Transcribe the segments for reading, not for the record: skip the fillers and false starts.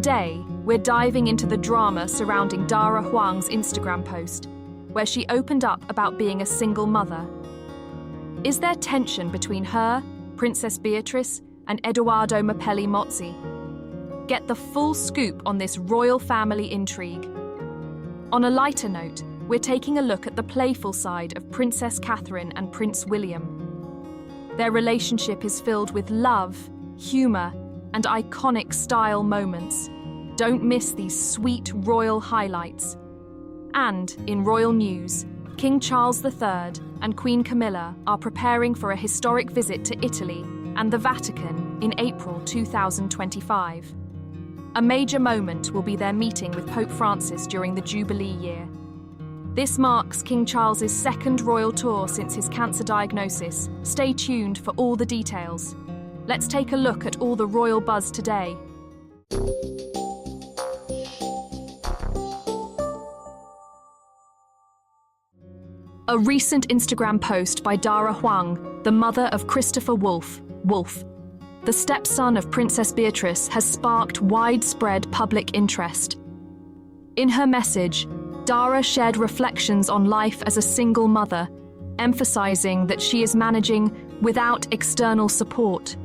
Today, we're diving into the drama surrounding Dara Huang's Instagram post, where she opened up about being a single mother. Is there tension between her, Princess Beatrice, and Edoardo Mopelli-Mozzi? Get the full scoop on this royal family intrigue. On a lighter note, we're taking a look at the playful side of Princess Catherine and Prince William. Their relationship is filled with love, humour, and iconic style moments. Don't miss these sweet royal highlights. And, in royal news, King Charles III and Queen Camilla are preparing for a historic visit to Italy and the Vatican in April 2025. A major moment will be their meeting with Pope Francis during the Jubilee year. This marks King Charles's second royal tour since his cancer diagnosis. Stay tuned for all the details. Let's take a look at all the royal buzz today. A recent Instagram post by Dara Huang, the mother of Christopher Wolff, the stepson of Princess Beatrice, has sparked widespread public interest. In her message, Dara shared reflections on life as a single mother, emphasizing that she is managing without external support.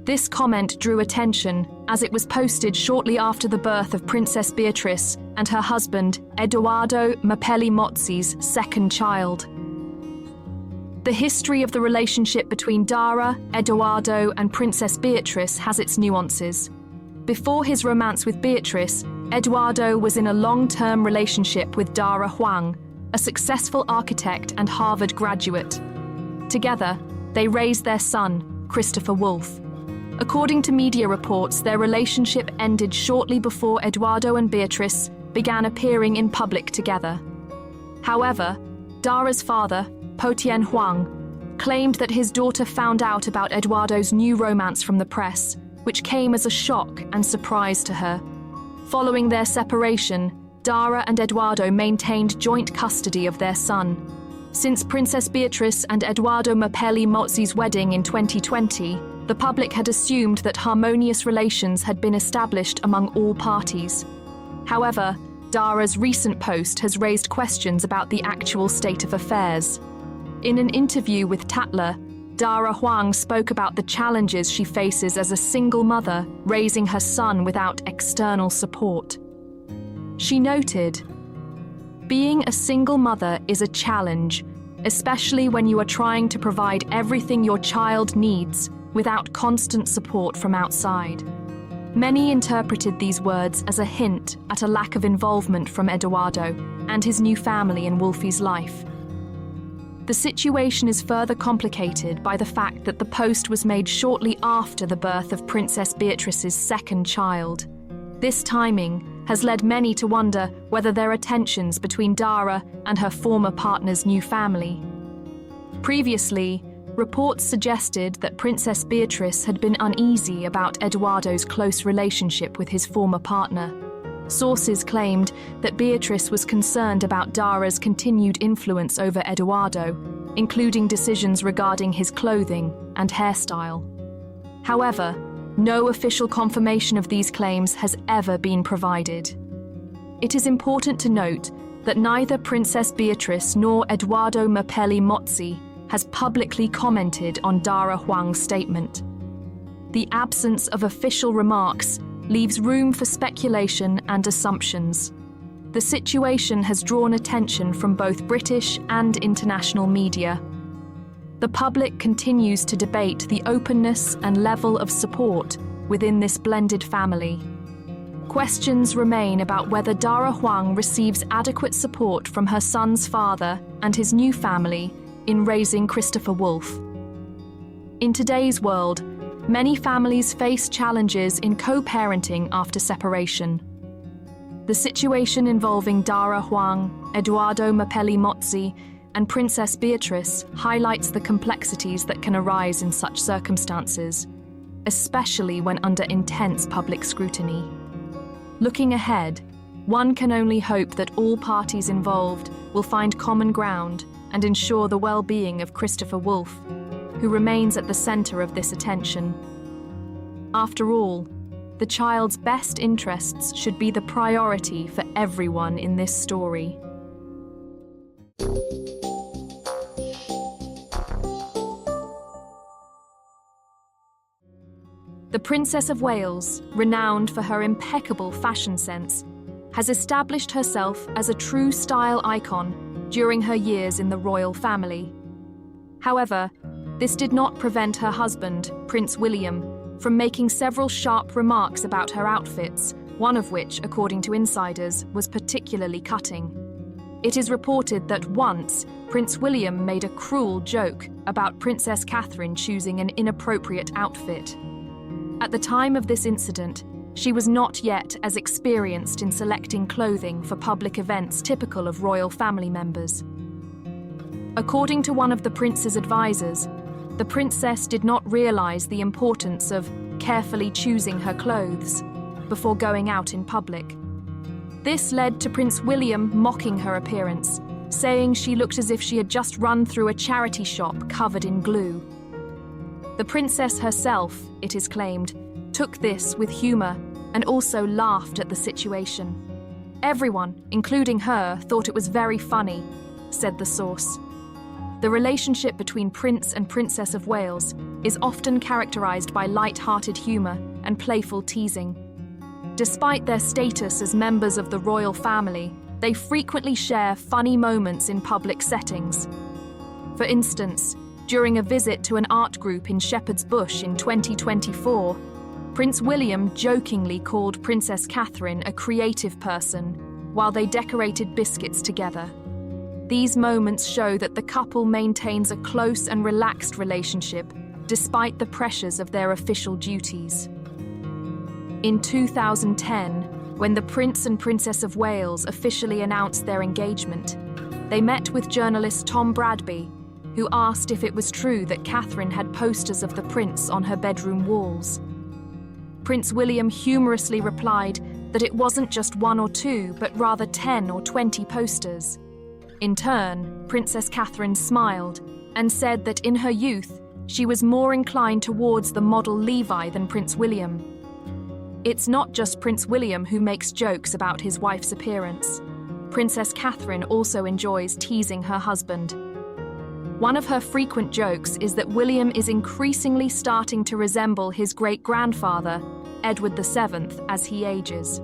This comment drew attention as it was posted shortly after the birth of Princess Beatrice and her husband, Edoardo Mopelli-Mozzi's second child. The history of the relationship between Dara, Edoardo, and Princess Beatrice has its nuances. Before his romance with Beatrice, Edoardo was in a long-term relationship with Dara Huang, a successful architect and Harvard graduate. Together, they raised their son, Christopher Wolff. According to media reports, their relationship ended shortly before Edoardo and Beatrice began appearing in public together. However, Dara's father, Potian Huang, claimed that his daughter found out about Edoardo's new romance from the press, which came as a shock and surprise to her. Following their separation, Dara and Edoardo maintained joint custody of their son. Since Princess Beatrice and Edoardo Mopelli-Mozzi's wedding in 2020, the public had assumed that harmonious relations had been established among all parties. However, Dara's recent post has raised questions about the actual state of affairs. In an interview with Tatler, Dara Huang spoke about the challenges she faces as a single mother raising her son without external support. She noted, "Being a single mother is a challenge, especially when you are trying to provide everything your child needs without constant support from outside." Many interpreted these words as a hint at a lack of involvement from Edoardo and his new family in Wolfie's life. The situation is further complicated by the fact that the post was made shortly after the birth of Princess Beatrice's second child. This timing has led many to wonder whether there are tensions between Dara and her former partner's new family. Previously, reports suggested that Princess Beatrice had been uneasy about Edoardo's close relationship with his former partner. Sources claimed that Beatrice was concerned about Dara's continued influence over Edoardo, including decisions regarding his clothing and hairstyle. However, no official confirmation of these claims has ever been provided. It is important to note that neither Princess Beatrice nor Edoardo Mopelli-Mozzi has publicly commented on Dara Huang's statement. The absence of official remarks leaves room for speculation and assumptions. The situation has drawn attention from both British and international media. The public continues to debate the openness and level of support within this blended family. Questions remain about whether Dara Huang receives adequate support from her son's father and his new family in raising Christopher Wolff. In today's world, many families face challenges in co-parenting after separation. The situation involving Dara Huang, Edoardo Mopelli-Mozzi, and Princess Beatrice highlights the complexities that can arise in such circumstances, especially when under intense public scrutiny. Looking ahead, one can only hope that all parties involved will find common ground and ensure the well-being of Christopher Wolff, who remains at the center of this attention. After all, the child's best interests should be the priority for everyone in this story. The Princess of Wales, renowned for her impeccable fashion sense, has established herself as a true style icon during her years in the royal family. However, this did not prevent her husband, Prince William, from making several sharp remarks about her outfits, one of which, according to insiders, was particularly cutting. It is reported that once, Prince William made a cruel joke about Princess Catherine choosing an inappropriate outfit. At the time of this incident, she was not yet as experienced in selecting clothing for public events typical of royal family members. According to one of the prince's advisors, the princess did not realize the importance of carefully choosing her clothes before going out in public. This led to Prince William mocking her appearance, saying she looked as if she had just run through a charity shop covered in glue. The princess herself, it is claimed, took this with humor and also laughed at the situation. Everyone, including her, thought it was very funny, said the source. The relationship between Prince and Princess of Wales is often characterized by light-hearted humor and playful teasing. Despite their status as members of the royal family, they frequently share funny moments in public settings. For instance, during a visit to an art group in Shepherd's Bush in 2024, Prince William jokingly called Princess Catherine a creative person while they decorated biscuits together. These moments show that the couple maintains a close and relaxed relationship despite the pressures of their official duties. In 2010, when the Prince and Princess of Wales officially announced their engagement, they met with journalist Tom Bradby, who asked if it was true that Catherine had posters of the prince on her bedroom walls. Prince William humorously replied that it wasn't just 1 or 2, but rather 10 or 20 posters. In turn, Princess Catherine smiled and said that in her youth, she was more inclined towards the model Levi than Prince William. It's not just Prince William who makes jokes about his wife's appearance. Princess Catherine also enjoys teasing her husband. One of her frequent jokes is that William is increasingly starting to resemble his great-grandfather, Edward VII, as he ages.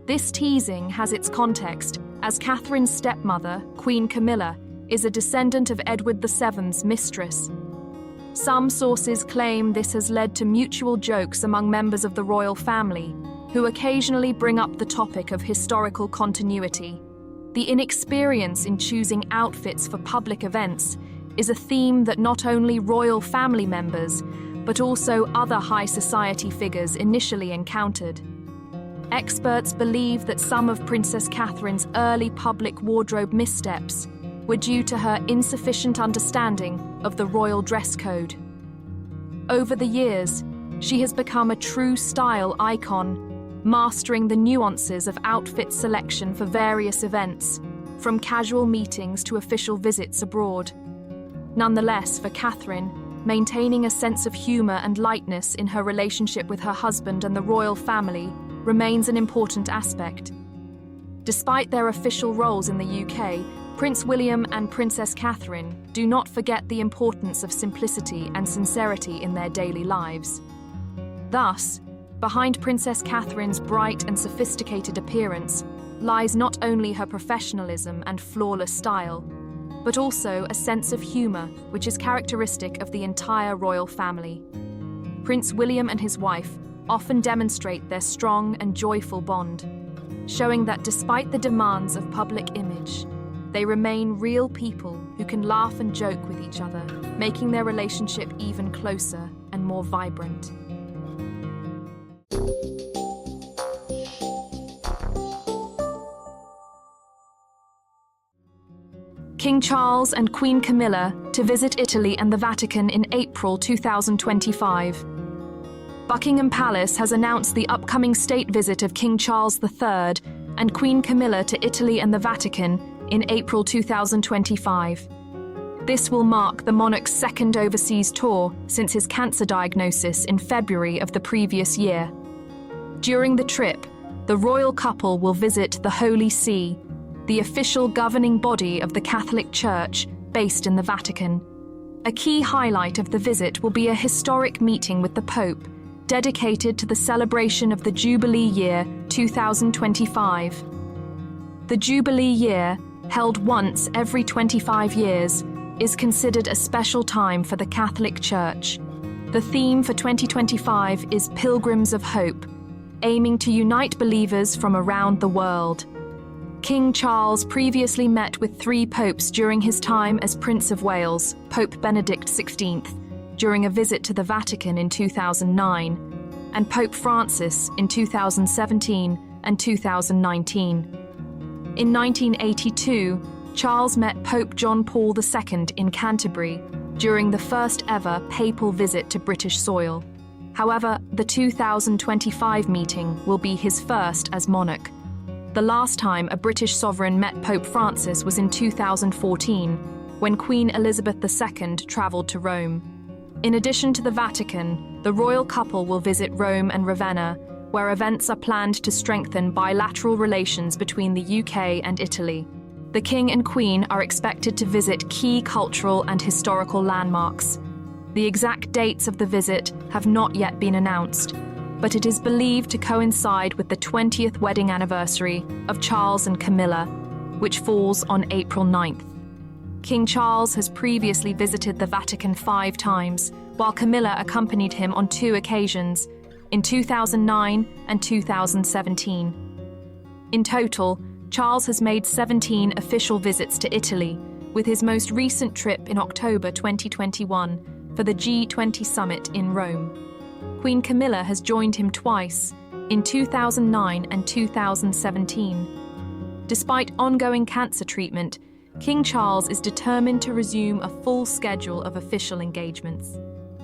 This teasing has its context, as Catherine's stepmother, Queen Camilla, is a descendant of Edward VII's mistress. Some sources claim this has led to mutual jokes among members of the royal family, who occasionally bring up the topic of historical continuity. The inexperience in choosing outfits for public events is a theme that not only royal family members, but also other high society figures initially encountered. Experts believe that some of Princess Catherine's early public wardrobe missteps were due to her insufficient understanding of the royal dress code. Over the years, she has become a true style icon, mastering the nuances of outfit selection for various events, from casual meetings to official visits abroad. Nonetheless, for Catherine, maintaining a sense of humor and lightness in her relationship with her husband and the royal family remains an important aspect. Despite their official roles in the UK, Prince William and Princess Catherine do not forget the importance of simplicity and sincerity in their daily lives. Thus, behind Princess Catherine's bright and sophisticated appearance lies not only her professionalism and flawless style, but also a sense of humor which is characteristic of the entire royal family. Prince William and his wife often demonstrate their strong and joyful bond, showing that despite the demands of public image, they remain real people who can laugh and joke with each other, making their relationship even closer and more vibrant. King Charles and Queen Camilla to visit Italy and the Vatican in April 2025. Buckingham Palace has announced the upcoming state visit of King Charles III and Queen Camilla to Italy and the Vatican in April 2025. This will mark the monarch's second overseas tour since his cancer diagnosis in February of the previous year. During the trip, the royal couple will visit the Holy See, the official governing body of the Catholic Church based in the Vatican. A key highlight of the visit will be a historic meeting with the Pope, dedicated to the celebration of the Jubilee year 2025. The Jubilee year, held once every 25 years, is considered a special time for the Catholic Church. The theme for 2025 is Pilgrims of Hope, aiming to unite believers from around the world. King Charles previously met with 3 popes during his time as Prince of Wales, Pope Benedict XVI, during a visit to the Vatican in 2009, and Pope Francis in 2017 and 2019. In 1982, Charles met Pope John Paul II in Canterbury during the first ever papal visit to British soil. However, the 2025 meeting will be his first as monarch. The last time a British sovereign met Pope Francis was in 2014, when Queen Elizabeth II travelled to Rome. In addition to the Vatican, the royal couple will visit Rome and Ravenna, where events are planned to strengthen bilateral relations between the UK and Italy. The King and Queen are expected to visit key cultural and historical landmarks. The exact dates of the visit have not yet been announced, but it is believed to coincide with the 20th wedding anniversary of Charles and Camilla, which falls on April 9th. King Charles has previously visited the Vatican 5 times, while Camilla accompanied him on 2 occasions, in 2009 and 2017. In total, Charles has made 17 official visits to Italy, with his most recent trip in October 2021 for the G20 summit in Rome. Queen Camilla has joined him twice, in 2009 and 2017. Despite ongoing cancer treatment, King Charles is determined to resume a full schedule of official engagements.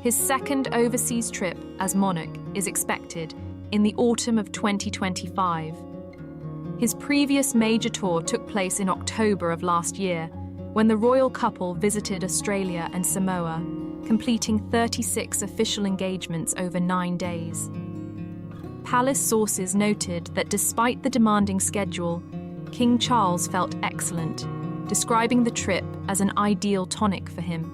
His second overseas trip as monarch is expected in the autumn of 2025. His previous major tour took place in October of last year, when the royal couple visited Australia and Samoa, completing 36 official engagements over 9 days. Palace sources noted that despite the demanding schedule, King Charles felt excellent, describing the trip as an ideal tonic for him.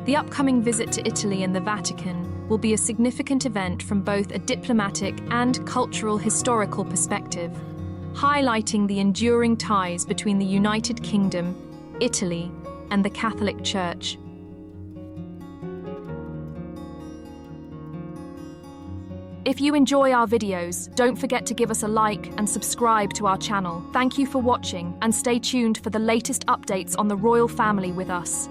The upcoming visit to Italy and the Vatican will be a significant event from both a diplomatic and cultural historical perspective, highlighting the enduring ties between the United Kingdom, Italy, and the Catholic Church. If you enjoy our videos, don't forget to give us a like and subscribe to our channel. Thank you for watching, and stay tuned for the latest updates on the royal family with us.